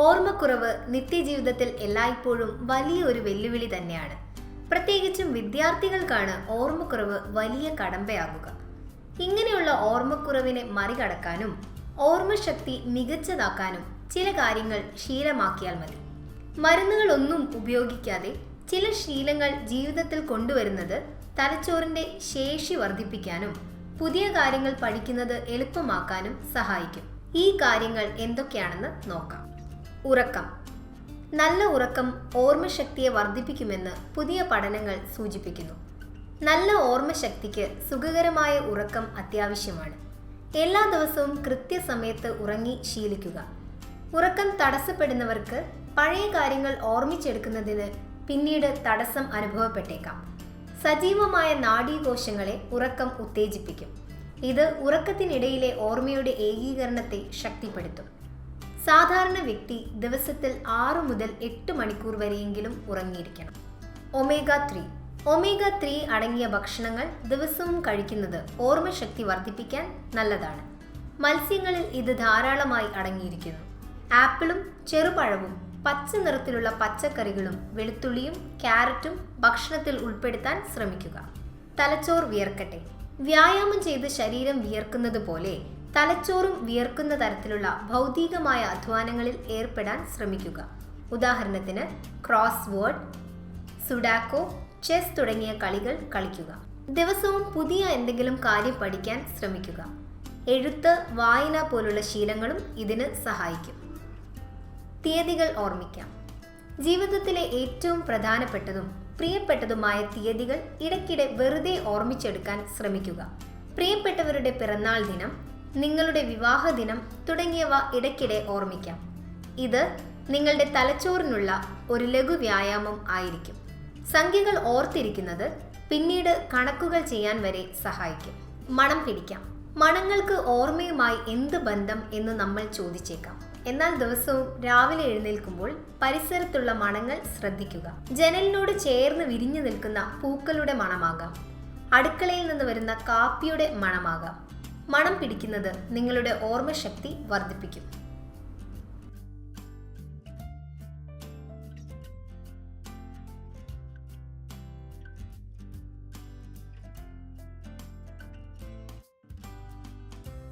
ഓർമ്മക്കുറവ് നിത്യജീവിതത്തിൽ എല്ലായ്പ്പോഴും വലിയൊരു വെല്ലുവിളി തന്നെയാണ്. പ്രത്യേകിച്ചും വിദ്യാർത്ഥികൾക്കാണ് ഓർമ്മക്കുറവ് വലിയ കടമ്പയാകുക. ഇങ്ങനെയുള്ള ഓർമ്മക്കുറവിനെ മറികടക്കാനും ഓർമ്മശക്തി മികച്ചതാക്കാനും ചില കാര്യങ്ങൾ ശീലമാക്കിയാൽ മതി. മരുന്നുകളൊന്നും ഉപയോഗിക്കാതെ ചില ശീലങ്ങൾ ജീവിതത്തിൽ കൊണ്ടുവരുന്നത് തലച്ചോറിന്റെ ശേഷി വർദ്ധിപ്പിക്കാനും പുതിയ കാര്യങ്ങൾ പഠിക്കുന്നത് എളുപ്പമാക്കാനും സഹായിക്കും. ഈ കാര്യങ്ങൾ എന്തൊക്കെയാണെന്ന് നോക്കാം. ഉറക്കം. നല്ല ഉറക്കം ഓർമ്മശക്തിയെ വർദ്ധിപ്പിക്കുമെന്ന് പുതിയ പഠനങ്ങൾ സൂചിപ്പിക്കുന്നു. നല്ല ഓർമ്മശക്തിക്ക് സുഖകരമായ ഉറക്കം അത്യാവശ്യമാണ്. എല്ലാ ദിവസവും കൃത്യസമയത്ത് ഉറങ്ങി ശീലിക്കുക. ഉറക്കം തടസ്സപ്പെടുന്നവർക്ക് പഴയ കാര്യങ്ങൾ ഓർമ്മിച്ചെടുക്കുന്നതിന് പിന്നീട് തടസ്സം അനുഭവപ്പെട്ടേക്കാം. സജീവമായ നാഡീകോശങ്ങളെ ഉറക്കം ഉത്തേജിപ്പിക്കും. ഇത് ഉറക്കത്തിനിടയിലെ ഓർമ്മയുടെ ഏകീകരണത്തെ ശക്തിപ്പെടുത്തും. സാധാരണ വ്യക്തി ദിവസത്തിൽ 6 മുതൽ 8 മണിക്കൂർ വരെയെങ്കിലും ഉറങ്ങിയിരിക്കണം. ഒമേഗ 3 അടങ്ങിയ ഭക്ഷണങ്ങൾ ദിവസവും കഴിക്കുന്നത് ഓർമ്മശക്തി വർദ്ധിപ്പിക്കാൻ നല്ലതാണ്. മത്സ്യങ്ങളിൽ ഇത് ധാരാളമായി അടങ്ങിയിരിക്കുന്നു. ആപ്പിളും ചെറുപഴവും പച്ച നിറത്തിലുള്ള പച്ചക്കറികളും വെളുത്തുള്ളിയും ക്യാരറ്റും ഭക്ഷണത്തിൽ ഉൾപ്പെടുത്താൻ ശ്രമിക്കുക. തലച്ചോർ വിയർക്കട്ടെ. വ്യായാമം ചെയ്ത് ശരീരം വിയർക്കുന്നത് പോലെ തലച്ചോറും വിയർക്കുന്ന തരത്തിലുള്ള ഭൗതികമായ അധ്വാനങ്ങളിൽ ഏർപ്പെടാൻ ശ്രമിക്കുക. ഉദാഹരണത്തിന് ക്രോസ് വേർഡ്, സുഡാക്കോ, ചെസ് തുടങ്ങിയ കളികൾ കളിക്കുക. ദിവസവും പുതിയ എന്തെങ്കിലും കാര്യം പഠിക്കാൻ ശ്രമിക്കുക. എഴുത്ത്, വായന പോലുള്ള ശീലങ്ങളും ഇതിന് സഹായിക്കും. തീയതികൾ ഓർമ്മിക്കാം. ജീവിതത്തിലെ ഏറ്റവും പ്രധാനപ്പെട്ടതും പ്രിയപ്പെട്ടതുമായ തീയതികൾ ഇടയ്ക്കിടെ വെറുതെ ഓർമ്മിച്ചെടുക്കാൻ ശ്രമിക്കുക. പ്രിയപ്പെട്ടവരുടെ പിറന്നാൾ ദിനം, നിങ്ങളുടെ വിവാഹ ദിനം തുടങ്ങിയവ ഇടയ്ക്കിടെ ഓർമ്മിക്കാം. ഇത് നിങ്ങളുടെ തലച്ചോറിനുള്ള ഒരു ലഘു വ്യായാമം ആയിരിക്കും. സംഖ്യകൾ ഓർത്തിരിക്കുന്നത് പിന്നീട് കണക്കുകൾ ചെയ്യാൻ വരെ സഹായിക്കും. മണം പിടിക്കാം. മണങ്ങൾക്ക് ഓർമ്മയുമായി എന്ത് ബന്ധം എന്ന് നമ്മൾ ചോദിച്ചേക്കാം. എന്നാൽ ദിവസവും രാവിലെ എഴുന്നേൽക്കുമ്പോൾ പരിസരത്തുള്ള മണങ്ങൾ ശ്രദ്ധിക്കുക. ജനലിനോട് ചേർന്ന് വിരിഞ്ഞു നിൽക്കുന്ന പൂക്കളുടെ മണമാകാം. അടുക്കളയിൽ നിന്ന് വരുന്ന കാപ്പിയുടെ മണമാകാം. മണം പിടിക്കുന്നത് നിങ്ങളുടെ ഓർമ്മശക്തി വർദ്ധിപ്പിക്കും.